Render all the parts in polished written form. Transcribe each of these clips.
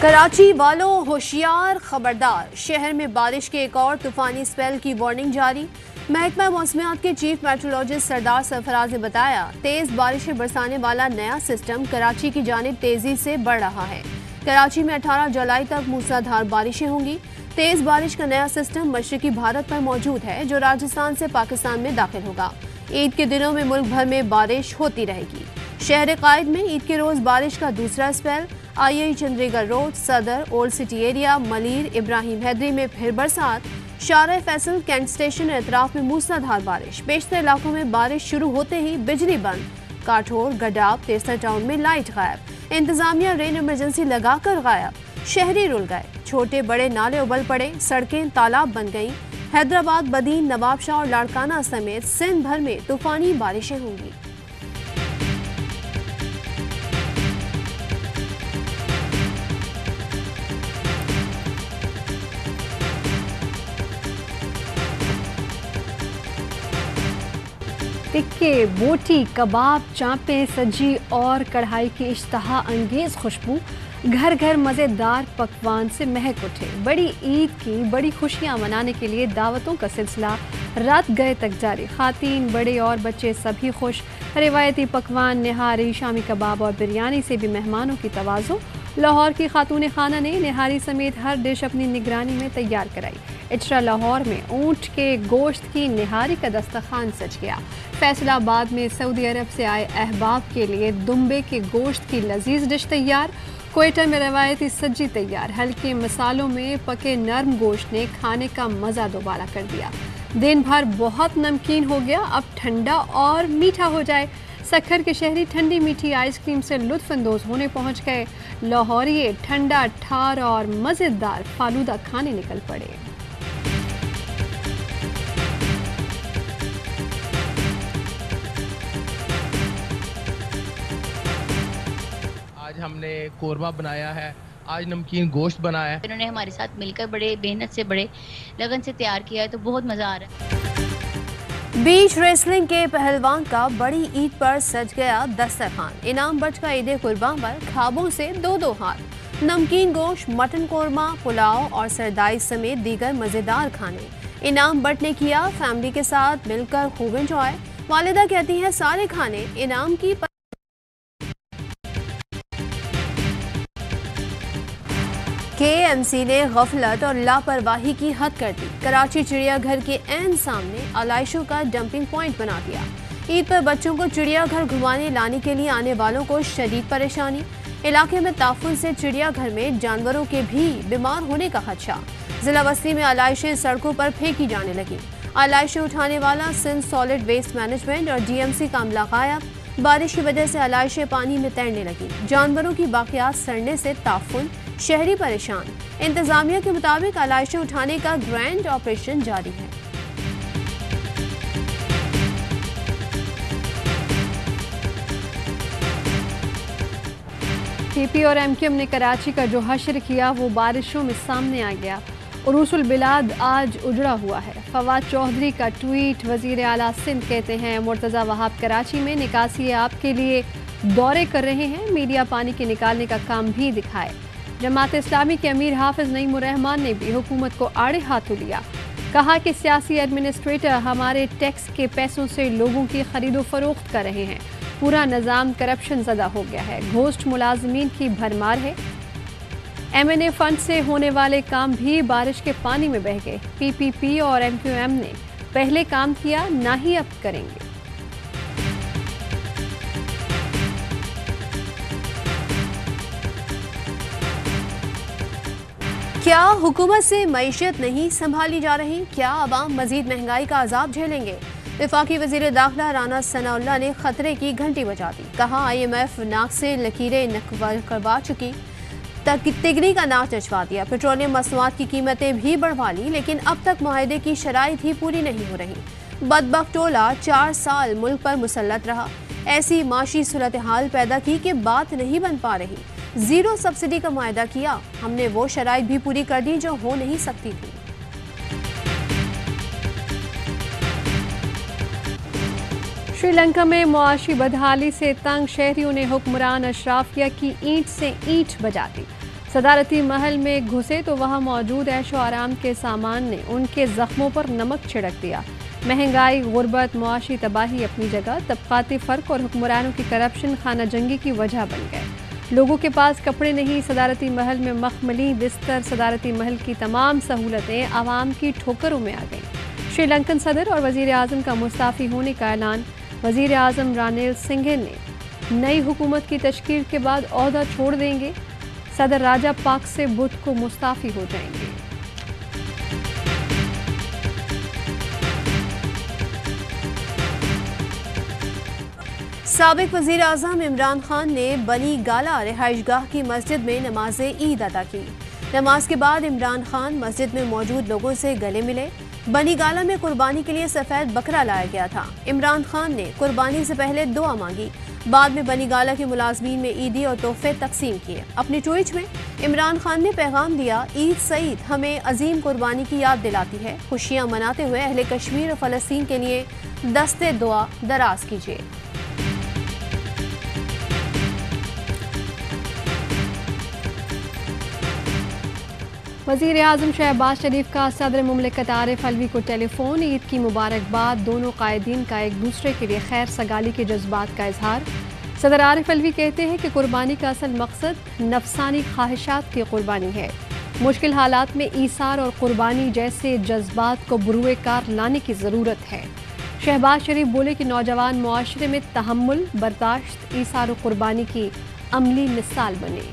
कराची वालों होशियार, खबरदार। शहर में बारिश के एक और तूफानी स्पेल की वार्निंग जारी। महकमा मौसमियात के चीफ मेट्रोलॉजिस्ट सरदार सरफराज ने बताया, तेज बारिशें बरसाने वाला नया सिस्टम कराची की जानिब तेजी से बढ़ रहा है। कराची में 18 जुलाई तक मूसलाधार बारिशें होंगी। तेज बारिश का नया सिस्टम मशरकी भारत पर मौजूद है, जो राजस्थान से पाकिस्तान में दाखिल होगा। ईद के दिनों में मुल्क भर में बारिश होती रहेगी। शहर कायद में ईद के रोज बारिश का दूसरा spell. I Chundrigar road, Saddar, old city area, Malir, Ibrahim Hyderi में फिर बरसात। शारा फैसल, कैंट स्टेशन और अतराफ में मूसलाधार बारिश। बेशतर इलाकों में बारिश शुरू होते ही बिजली बंद। काठोर, गडाब, तेरसर टाउन में लाइट गायब। इंतजामिया रेन इमरजेंसी लगाकर गायब। शहरी रुल गए। छोटे बड़े नाले उबल पड़े, सड़कें तालाब बन गईं। हैदराबाद, बदीन, नवाबशाह और लाड़काना समेत सिंध भर में तूफानी बारिशें होंगी। टिक्के, बोटी, कबाब, चाँपें, सज्जी और कढ़ाई की इश्तहा अंगेज खुशबू घर घर मज़ेदार पकवान से महक उठे। बड़ी ईद की बड़ी खुशियां मनाने के लिए दावतों का सिलसिला रात गए तक जारी। खातीन, बड़े और बच्चे सभी खुश। रिवायती पकवान, निहारी, शामी कबाब और बिरयानी से भी मेहमानों की तवाज़ो। लाहौर की खातून खाना ने निहारी समेत हर डिश अपनी निगरानी में तैयार कराई। इचरा लाहौर में ऊँट के गोश्त की निहारी का दस्तरखान सज गया। फैसलाबाद में सऊदी अरब से आए अहबाब के लिए दुम्बे के गोश्त की लजीज डिश तैयार। क्वेटा में रवायती सज्जी तैयार। हल्के मसालों में पके नरम गोश्त ने खाने का मज़ा दोबारा कर दिया। दिन भर बहुत नमकीन हो गया, अब ठंडा और मीठा हो जाए। सक्खर के शहरी ठंडी मीठी आइसक्रीम से लुत्फानंदोज होने पहुंच गए। लाहौरिये ठंडा, ठार और मज़ेदार फालूदा खाने निकल पड़े। आज हमने कोरमा बनाया है, आज नमकीन गोश्त बनाया है। इन्होंने हमारे साथ मिलकर बड़े मेहनत से, बड़े लगन से तैयार किया है, तो बहुत मज़ा आ रहा है। बीच रेसलिंग के पहलवान का बड़ी ईद पर सज गया दस्तरखान। इनाम बट का ईद कुर्बान पर खाबों से दो हाथ। नमकीन गोश्त, मटन कोरमा, पुलाव और सरदाई समेत दीगर मज़ेदार खाने। इनाम बट ने किया फैमिली के साथ मिलकर खूब एंजॉय। वालिदा कहती हैं, सारे खाने इनाम की KMC ने गफलत और लापरवाही की हद कर दी। कराची चिड़ियाघर के ऐन सामने आलाइशों का डंपिंग पॉइंट बना दिया। ईद पर बच्चों को चिड़ियाघर घुमाने लाने के लिए आने वालों को शदीद परेशानी। इलाके में ताफुन से चिड़ियाघर में जानवरों के भी बीमार होने का खदशा। जिला बस्ती में आलाइशें सड़कों पर फेंकी जाने लगी। आलाइशें उठाने वाला सिंध सॉलिड वेस्ट मैनेजमेंट और DMC का अमला गायब। बारिश की वजह से आलाइशें पानी में तैरने लगी। जानवरों की बाकियात सड़ने से ताफुन, शहरी परेशान। इंतजामिया के मुताबिक आलाइशें उठाने का ग्रैंड ऑपरेशन जारी है। PP और MQM ने कराची का जो हश्र किया वो बारिशों में सामने आ गया। उरूसुल बिलाद आज उजड़ा हुआ है। फवाद चौधरी का ट्वीट। वजीर आला सिंध कहते हैं, मुर्तज़ा वहाब कराची में निकासी आपके लिए दौरे कर रहे हैं, मीडिया पानी के निकालने का काम भी दिखाए। जमात इस्लामी के अमीर हाफिज नईमुर्रहमान ने भी हुकूमत को आड़े हाथों लिया। कहा कि सियासी एडमिनिस्ट्रेटर हमारे टैक्स के पैसों से लोगों की खरीदो फरोख्त कर रहे हैं। पूरा निज़ाम करप्शन ज़दा हो गया है। घोस्ट मुलाजमीन की भरमार है। MNA फंड से होने वाले काम भी बारिश के पानी में बह गए। PPP और MQM ने पहले काम किया, ना ही अब करेंगे। क्या हुकूमत से मईशत नहीं संभाली जा रही? क्या अवाम मजीद महंगाई का अजाब झेलेंगे? वफाकी वजीर दाखिला राना सनाउल्लाह ने खतरे की घंटी बजा दी। कहा, IMF नाक से लकीरें करवा चुकी, तिगनी का नाच नचवा दिया। पेट्रोलियम मसनूआत की कीमतें भी बढ़वा ली, लेकिन अब तक मुआहदे की शराइत ही पूरी नहीं हो रही। बदबख्त टोला 4 साल मुल्क पर मुसल्लत रहा। ऐसी माशी सूरत हाल पैदा की कि बात नहीं बन पा रही। जीरो सब्सिडी का मुआहदा किया, हमने वो शराइत भी पूरी कर दी जो हो नहीं सकती थी। श्रीलंका में मुआशी बदहाली से तंग शहरियों ने हुक्मरान अशराफिया की ईंट से ईंट बजा दी। सदारती महल में घुसे तो वहां मौजूद ऐशो आराम के सामान ने उनके जख्मों पर नमक छिड़क दिया। महंगाई, गुर्बत, मुआशी तबाही अपनी जगह, तबकाती फ़र्क और हुक्मरानों की करप्शन खाना जंगी की वजह बन गए। लोगों के पास कपड़े नहीं, सदारती महल में मखमली बिस्तर, सदारती महल की तमाम सहूलतें आवाम की ठोकरों में आ गईं। श्रीलंकन सदर और वज़ीर आज़म का मुस्ताफ़ी होने का ऐलान। वज़ीर आज़म रानिल सिंघे ने नई हुकूमत की तश्कील के बाद ओहदा छोड़ देंगे। सदर राजा पाक से बुध को मुस्ताफ़ी हो जाएंगे। साबिक वज़ीर आज़म इमरान खान ने बनी गाला रिहाइशगाह की मस्जिद में नमाज ईद अदा की। नमाज के बाद इमरान खान मस्जिद में मौजूद लोगों से गले मिले। बनी गाला में कुर्बानी के लिए सफ़ेद बकरा लाया गया था। इमरान खान ने कुर्बानी से पहले दुआ मांगी। बाद में बनी गाला के मुलाजमीन में ईदी और तोहफे तकसीम किए। अपनी ट्वीट में इमरान खान ने पैगाम दिया, ईद सईद हमें अजीम कुर्बानी की याद दिलाती है। खुशियाँ मनाते हुए अहले कश्मीर और फ़लस्तीन के लिए दस्ते दुआ दराज कीजिए। वज़ीर आज़म शहबाज शरीफ का सदर मुमलिकत आरिफ अलवी को टेलीफोन। ईद की मुबारकबाद। दोनों कायदीन का एक दूसरे के लिए खैर सगाली के जज्बात का इजहार। सदर आरिफ अलवी कहते हैं कि कुर्बानी का असल मकसद नफसानी ख्वाहिशात की कुर्बानी है। मुश्किल हालात में ईसार और कुर्बानी जैसे जज्बात को बुरुए कार लाने की ज़रूरत है। शहबाज शरीफ बोले कि नौजवान मुआशरे में तहम्मुल, बर्दाश्त, ईसार और कुर्बानी की अमली मिसाल बने।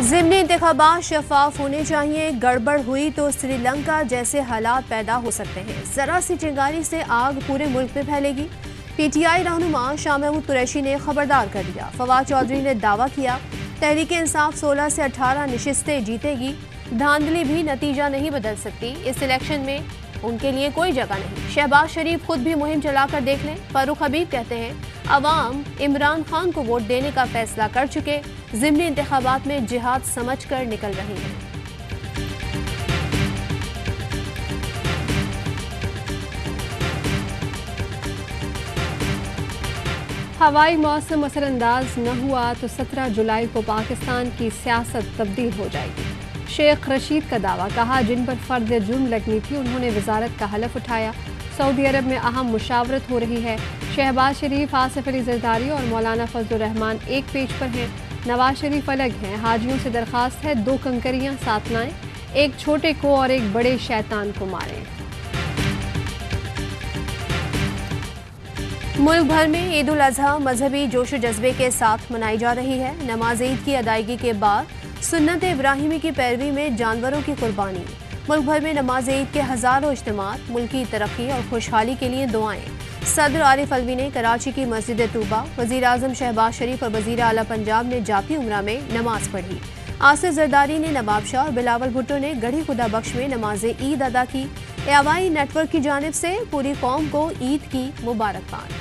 ज़िमनी इंतखाबात शफाफ होने चाहिए। गड़बड़ हुई तो श्रीलंका जैसे हालात पैदा हो सकते हैं। ज़रा सी चिंगारी से आग पूरे मुल्क में फैलेगी। पीटीआई रहनुमा शाह महमूद कुरैशी ने खबरदार कर दिया। फवाद चौधरी ने दावा किया, तहरीक इंसाफ 16 से 18 नशिस्तें जीतेगी। धांधली भी नतीजा नहीं बदल सकती। इस इलेक्शन में उनके लिए कोई जगह नहीं। शहबाज शरीफ खुद भी मुहिम चलाकर देख लें। फारूक हबीब कहते हैं, अवाम इमरान खान को वोट देने का फैसला कर चुके। ज़िमनी इंतखाबात में जिहाद समझकर निकल रही हैं। हवाई मौसम असरअंदाज न हुआ तो 17 जुलाई को पाकिस्तान की सियासत तब्दील हो जाएगी। शेख रशीद का दावा, कहा जिन पर फर्द जुर्म लगनी थी उन्होंने वजारत का हलफ उठाया। सऊदी अरब में अहम मुशावरत हो रही है। शहबाज शरीफ, आसिफ अली जरदारी और मौलाना फजलुर रहमान एक पेज पर हैं। नवाज शरीफ अलग हैं। हाजियों से दरखास्त है 2 कंकरियां साथ लाएं, एक छोटे को और एक बड़े शैतान को मारें। मुल्क भर में ईद उल अजहा मजहबी जोश जज्बे के साथ मनाई जा रही है। नमाज ईद की अदायगी के बाद सुन्नत इब्राहिमी की पैरवी में जानवरों की कुर्बानी। मुल्क भर में नमाज ईद के हज़ारों इज्तिमात, मुल्की तरक्की और खुशहाली के लिए दुआएं। सदर आरिफ अलवी ने कराची की मस्जिद तूबा, वज़ीर आज़म शहबाज शरीफ और वज़ीर आला पंजाब ने जाती उम्रा में नमाज पढ़ी। आसिफ जरदारी ने नवाबशाह और बिलावल भुट्टो ने गढ़ी खुदा बख्श में नमाज ईद अदा की। एवाई नेटवर्क की जानिब से पूरी कौम को ईद की मुबारकबाद।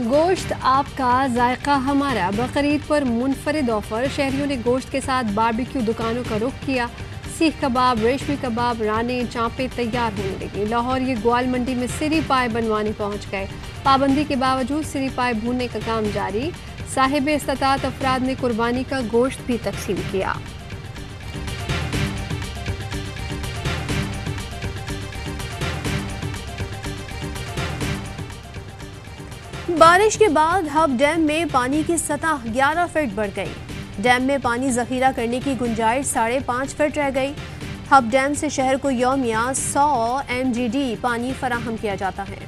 गोश्त आपका, जायका हमारा। बकरीद पर मुनफरिद ऑफर। शहरियों ने गोश्त के साथ बारबेक्यू दुकानों का रुख किया। सीख कबाब, रेशमी कबाब, राने, चाँपें तैयार होने लगी। लाहौर ये ग्वाल मंडी में सिरी पाए बनवाने पहुंच गए। पाबंदी के बावजूद सिरी पाए भूनने का काम जारी। साहिब इस्तात अफराद ने कुर्बानी का गोश्त भी तकसीम किया। बारिश के बाद हब डैम में पानी की सतह 11 फीट बढ़ गई। डैम में पानी जखीरा करने की गुंजाइश 5.5 फीट रह गई। हब डैम से शहर को यौमिया 100 MGD पानी फराहम किया जाता है।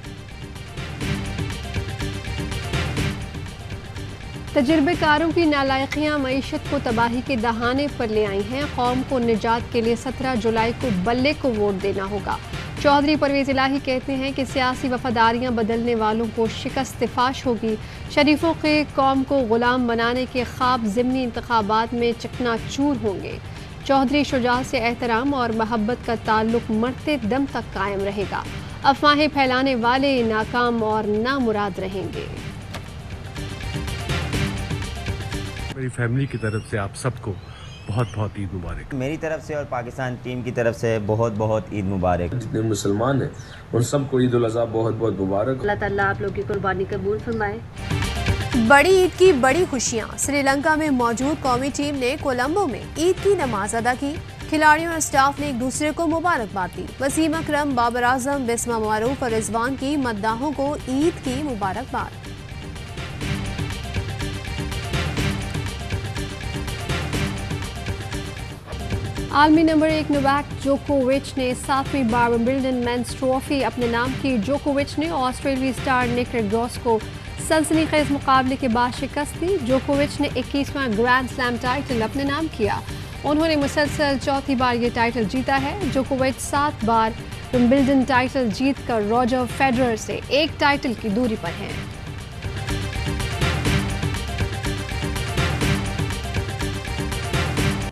तजुर्बेकारों की नालायकियां मईशत को तबाही के दहाने पर ले आई हैं। कौम को निजात के लिए 17 जुलाई को बल्ले को वोट देना होगा। चौधरी परवेज इलाही कहते हैं कि सियासी वफादारियां बदलने वालों को शिकस्त फाश होगी। शरीफों के कौम को गुलाम बनाने के ख्वाब ज़िमनी इंतखाबात में चकनाचूर होंगे। चौधरी शुजा से एहतराम और मोहब्बत का ताल्लुक मरते दम तक कायम रहेगा। अफवाहें फैलाने वाले नाकाम और नामुराद रहेंगे। मेरी फैमिली की तरफ से आप सबको बहुत बहुत ईद मुबारक। मेरी तरफ से और पाकिस्तान टीम की तरफ से बहुत बहुत ईद मुबारक। जितने मुसलमान हैं उन सबको ईद उल अज़हा बहुत बहुत मुबारक। अल्लाह ताला आप लोगों की कुर्बानी कबूल फरमाए। बड़ी ईद की बड़ी खुशियां। श्रीलंका में मौजूद कौमी टीम ने कोलंबो में ईद की नमाज अदा की। खिलाड़ियों और स्टाफ ने एक दूसरे को मुबारकबाद दी। वसीम अकरम, बाबर आजम, बिस्मा मारूफ और रिजवान की मद्दाहों को ईद की मुबारकबाद। आलमी नंबर 1 नोवाक जोकोविच ने 7वीं बार विंबलडन मेंस ट्रॉफी अपने नाम की। जोकोविच ने ऑस्ट्रेलियाई स्टार निक कyrgios को सनसनीखेज मुकाबले के बाद शिकस्त दी। जोकोविच ने 21वां ग्रैंड स्लैम टाइटल अपने नाम किया। उन्होंने मुसलसल चौथी बार ये टाइटल जीता है। जोकोविच 7 बार विंबलडन टाइटल जीतकर रॉजर फेडरर से एक टाइटल की दूरी पर हैं।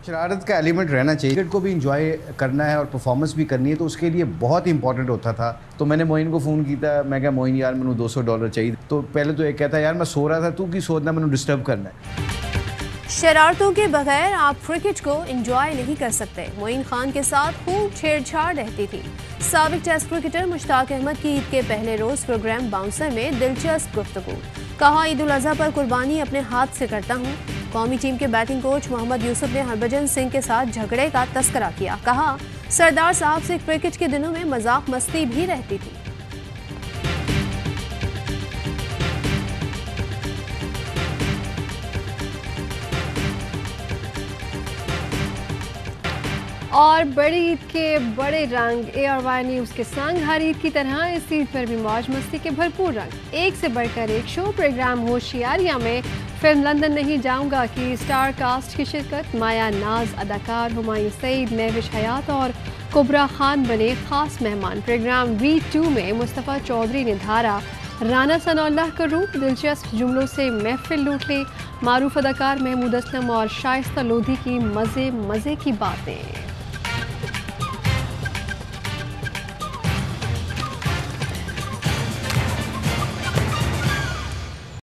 शरारत का एलिमेंट रहना चाहिए। क्रिकेट को भी इंजॉय करना है और परफॉर्मेंस भी करनी है, तो उसके लिए बहुत इंपॉर्टेंट होता था। तो मैंने मोइन को फ़ोन किया, मैं कहा मोइन यार मैंने $200 चाहिए। तो पहले तो ये कहता यार मैं सो रहा था, तू की सोचना, मैंने डिस्टर्ब करना है। शरारतों के बगैर आप क्रिकेट को एंजॉय नहीं कर सकते। मोइन खान के साथ खूब छेड़छाड़ रहती थी। साबिक टेस्ट क्रिकेटर मुश्ताक अहमद की ईद के पहले रोज प्रोग्राम बाउंसर में दिलचस्प गुफ्तगू। कहा, ईद उल अज़हा पर कुर्बानी अपने हाथ से करता हूँ। कौमी टीम के बैटिंग कोच मोहम्मद यूसुफ ने हरभजन सिंह के साथ झगड़े का तस्करा किया। कहा, सरदार साहब से क्रिकेट के दिनों में मजाक मस्ती भी रहती थी। और बड़ी ईद के बड़े रंग ARY न्यूज़ के संग हर ईद की तरह इस ईद पर भी मौज मस्ती के भरपूर रंग। एक से बढ़कर एक शो प्रोग्राम होशियारिया में फिल्म लंदन नहीं जाऊंगा की स्टार कास्ट की शिरकत। माया नाज, अदाकार हुमायूं सईद, महविश हयात और कुबरा खान बने खास मेहमान। प्रोग्राम V2 में मुस्तफ़ा चौधरी ने धारा राना सनाउल्लाह का रूप। दिलचस्प जुमलों से महफिल लूट ली। मारूफ अदाकार महमूद असलम और शाइस्ता लोधी की मज़े मज़े की बातें।